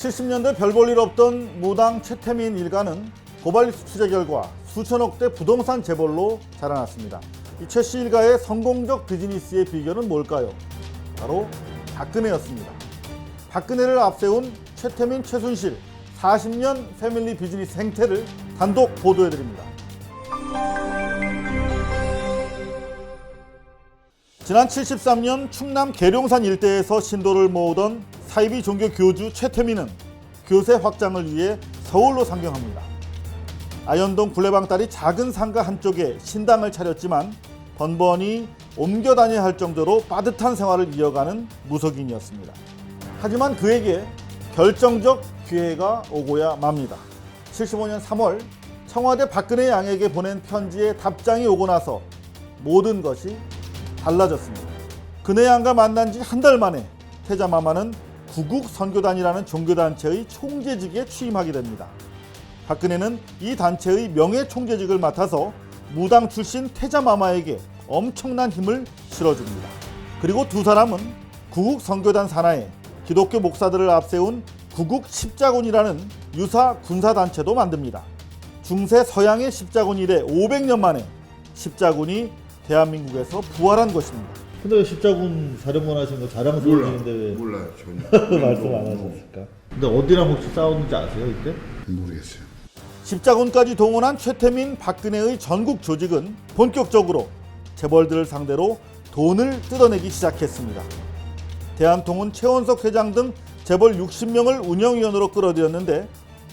70년대 별 볼 일 없던 무당 최태민 일가는 고발뉴스 취재 결과 수천억대 부동산 재벌로 자라났습니다. 이 최 씨 일가의 성공적 비즈니스의 비결은 뭘까요? 바로 박근혜였습니다. 박근혜를 앞세운 최태민, 최순실 40년 패밀리 비즈니스 행태를 단독 보도해드립니다. 지난 73년 충남 계룡산 일대에서 신도를 모으던 사이비 종교 교주 최태민은 교세 확장을 위해 서울로 상경합니다. 아현동 굴레방 딸이 작은 상가 한쪽에 신당을 차렸지만 번번이 옮겨 다녀야 할 정도로 빠듯한 생활을 이어가는 무속인이었습니다. 하지만 그에게 결정적 기회가 오고야 맙니다. 75년 3월 청와대 박근혜 양에게 보낸 편지에 답장이 오고 나서 모든 것이 달라졌습니다. 근혜 양과 만난 지 한 달 만에 태자마마는 구국선교단이라는 종교단체의 총재직에 취임하게 됩니다. 박근혜는 이 단체의 명예총재직을 맡아서 무당 출신 태자마마에게 엄청난 힘을 실어줍니다. 그리고 두 사람은 구국선교단 산하에 기독교 목사들을 앞세운 구국십자군이라는 유사 군사단체도 만듭니다. 중세 서양의 십자군 이래 500년 만에 십자군이 대한민국에서 부활한 것입니다. 근데 왜 십자군 사령관 하신 거 자랑스러운데 왜 몰라요 전혀. 말씀 안 하셨을까? 근데 어디랑 혹시 싸웠는지 아세요 이때? 모르겠어요. 십자군까지 동원한 최태민, 박근혜의 전국 조직은 본격적으로 재벌들을 상대로 돈을 뜯어내기 시작했습니다. 대한통운 최원석 회장 등 재벌 60명을 운영위원으로 끌어들였는데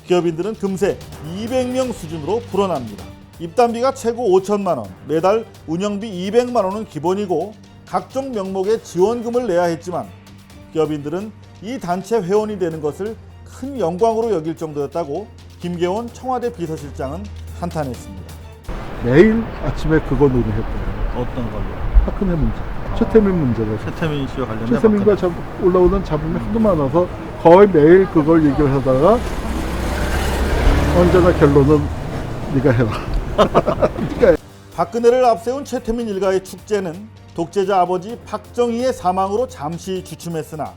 기업인들은 금세 200명 수준으로 불어납니다. 입단비가 최고 5천만 원, 매달 운영비 200만 원은 기본이고 각종 명목의 지원금을 내야 했지만 기업인들은 이 단체 회원이 되는 것을 큰 영광으로 여길 정도였다고 김계원 청와대 비서실장은 한탄했습니다. 매일 아침에 그거 논의했대요. 어떤 걸로? 박근혜 문제, 최태민 문제를. 최태민 씨와 관련된 최태민과 올라오는 잡음이 하도 많아서 거의 매일 그걸 얘기를 하다가 언제나 결론은 네가 해라. 네가 해. 박근혜를 앞세운 최태민 일가의 축제는 독재자 아버지 박정희의 사망으로 잠시 주춤했으나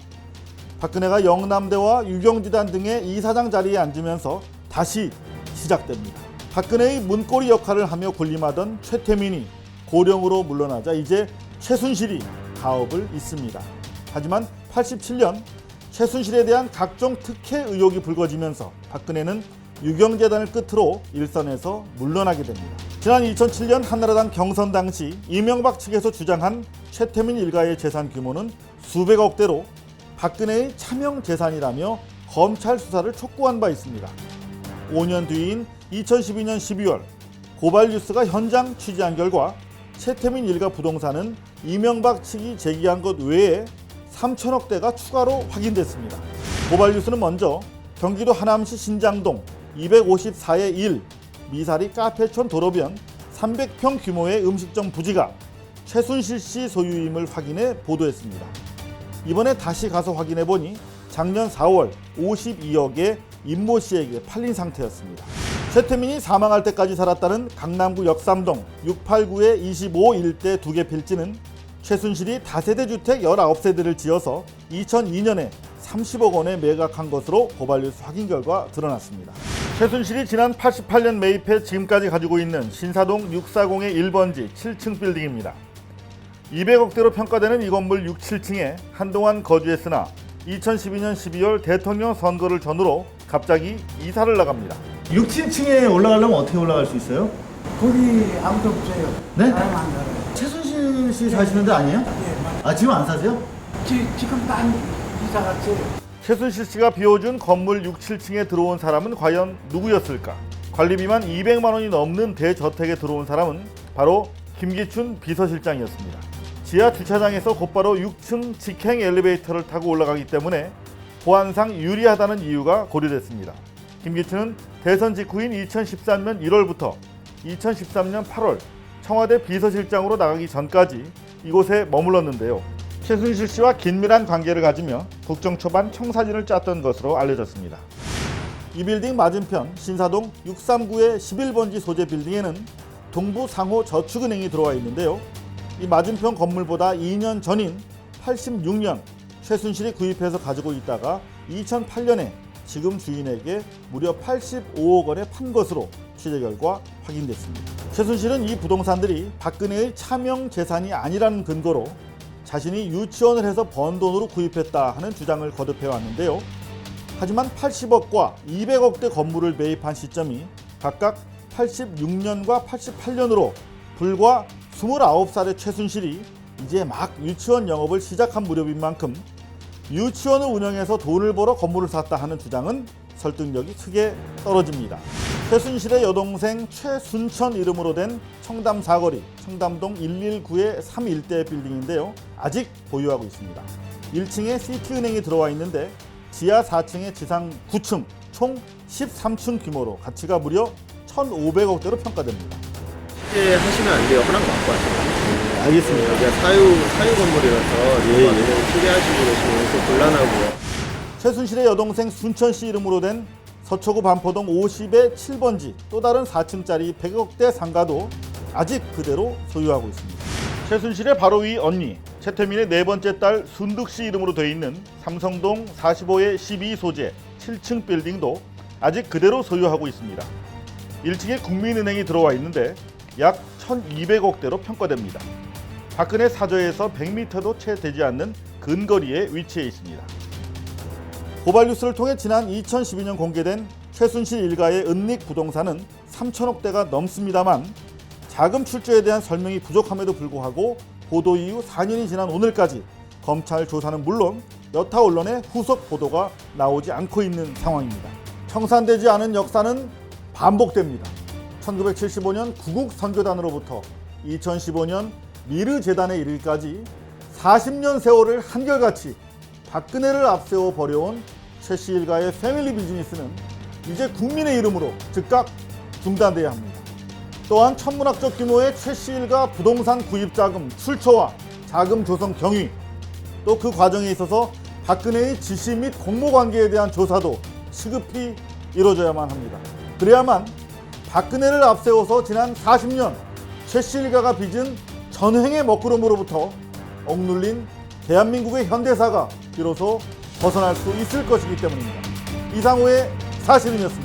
박근혜가 영남대와 유경지단 등의 이사장 자리에 앉으면서 다시 시작됩니다. 박근혜의 문고리 역할을 하며 군림하던 최태민이 고령으로 물러나자 이제 최순실이 가업을 잇습니다. 하지만 87년 최순실에 대한 각종 특혜 의혹이 불거지면서 박근혜는 유경재단을 끝으로 일선에서 물러나게 됩니다. 지난 2007년 한나라당 경선 당시 이명박 측에서 주장한 최태민 일가의 재산 규모는 수백억대로 박근혜의 차명 재산이라며 검찰 수사를 촉구한 바 있습니다. 5년 뒤인 2012년 12월 고발뉴스가 현장 취재한 결과 최태민 일가 부동산은 이명박 측이 제기한 것 외에 3천억대가 추가로 확인됐습니다. 고발뉴스는 먼저 경기도 하남시 신장동 254의 1 미사리 카페촌 도로변 300평 규모의 음식점 부지가 최순실 씨 소유임을 확인해 보도했습니다. 이번에 다시 가서 확인해보니 작년 4월 52억에 임모 씨에게 팔린 상태였습니다. 최태민이 사망할 때까지 살았다는 강남구 역삼동 689의 25 일대 2개 필지는 최순실이 다세대 주택 19세대를 지어서 2002년에 30억 원에 매각한 것으로 고발뉴스 확인 결과 드러났습니다. 최순실이 지난 88년 매입해 지금까지 가지고 있는 신사동 640의 1번지 7층 빌딩입니다. 200억대로 평가되는 이 건물 6, 7층에 한동안 거주했으나 2012년 12월 대통령 선거를 전후로 갑자기 이사를 나갑니다. 6, 7층에 올라가려면 어떻게 올라갈 수 있어요? 거기 아무도 없어요. 네? 사람 안 살아요. 최순실 씨 사시는 데 아니에요? 예, 맞아요. 아 지금 안 사세요? 지금 난 이사 갔어요. 최순실 씨가 비워준 건물 6, 7층에 들어온 사람은 과연 누구였을까? 관리비만 200만 원이 넘는 대저택에 들어온 사람은 바로 김기춘 비서실장이었습니다. 지하 주차장에서 곧바로 6층 직행 엘리베이터를 타고 올라가기 때문에 보안상 유리하다는 이유가 고려됐습니다. 김기춘은 대선 직후인 2013년 1월부터 2013년 8월 청와대 비서실장으로 나가기 전까지 이곳에 머물렀는데요. 최순실 씨와 긴밀한 관계를 가지며 국정 초반 청사진을 짰던 것으로 알려졌습니다. 이 빌딩 맞은편 신사동 639의 11번지 소재 빌딩에는 동부상호저축은행이 들어와 있는데요. 이 맞은편 건물보다 2년 전인 86년 최순실이 구입해서 가지고 있다가 2008년에 지금 주인에게 무려 85억 원에 판 것으로 취재 결과 확인됐습니다. 최순실은 이 부동산들이 박근혜의 차명 재산이 아니라는 근거로 자신이 유치원을 해서 번 돈으로 구입했다 하는 주장을 거듭해 왔는데요. 하지만 80억과 200억대 건물을 매입한 시점이 각각 86년과 88년으로 불과 29살의 최순실이 이제 막 유치원 영업을 시작한 무렵인 만큼 유치원을 운영해서 돈을 벌어 건물을 샀다 하는 주장은 설득력이 크게 떨어집니다. 최순실의 여동생 최순천 이름으로 된 청담 사거리 청담동 119의 3일대 빌딩인데요. 아직 보유하고 있습니다. 1층에 시티은행이 들어와 있는데 지하 4층에 지상 9층 총 13층 규모로 가치가 무려 1,500억대로 평가됩니다. 취재하시면 안 돼요. 허락 받고 하시면. 알겠습니다. 여기가 사유 건물이라서 취재하시고 계시면 좀 곤란하고요. 최순실의 여동생 순천 씨 이름으로 된 서초구 반포동 50의 7번지 또 다른 4층짜리 100억대 상가도 아직 그대로 소유하고 있습니다. 최순실의 바로 위 언니 최태민의 네 번째 딸 순득 씨 이름으로 되어 있는 삼성동 45의 12 소재 7층 빌딩도 아직 그대로 소유하고 있습니다. 1층에 국민은행이 들어와 있는데 약 1,200억대로 평가됩니다. 박근혜 사저에서 100m도 채 되지 않는 근거리에 위치해 있습니다. 고발 뉴스를 통해 지난 2012년 공개된 최순실 일가의 은닉 부동산은 3천억대가 넘습니다만 자금 출처에 대한 설명이 부족함에도 불구하고 보도 이후 4년이 지난 오늘까지 검찰 조사는 물론 여타 언론의 후속 보도가 나오지 않고 있는 상황입니다. 청산되지 않은 역사는 반복됩니다. 1975년 구국선교단으로부터 2015년 미르재단에 이르기까지 40년 세월을 한결같이 박근혜를 앞세워 벌여온 최 씨 일가의 패밀리 비즈니스는 이제 국민의 이름으로 즉각 중단돼야 합니다. 또한 천문학적 규모의 최 씨 일가 부동산 구입 자금 출처와 자금 조성 경위 또 그 과정에 있어서 박근혜의 지시 및 공모 관계에 대한 조사도 시급히 이루어져야만 합니다. 그래야만 박근혜를 앞세워서 지난 40년 최 씨 일가가 빚은 전횡의 먹구름으로부터 억눌린 대한민국의 현대사가 비로소 벗어날 수 있을 것이기 때문입니다. 이상호의 사실은이었습니다.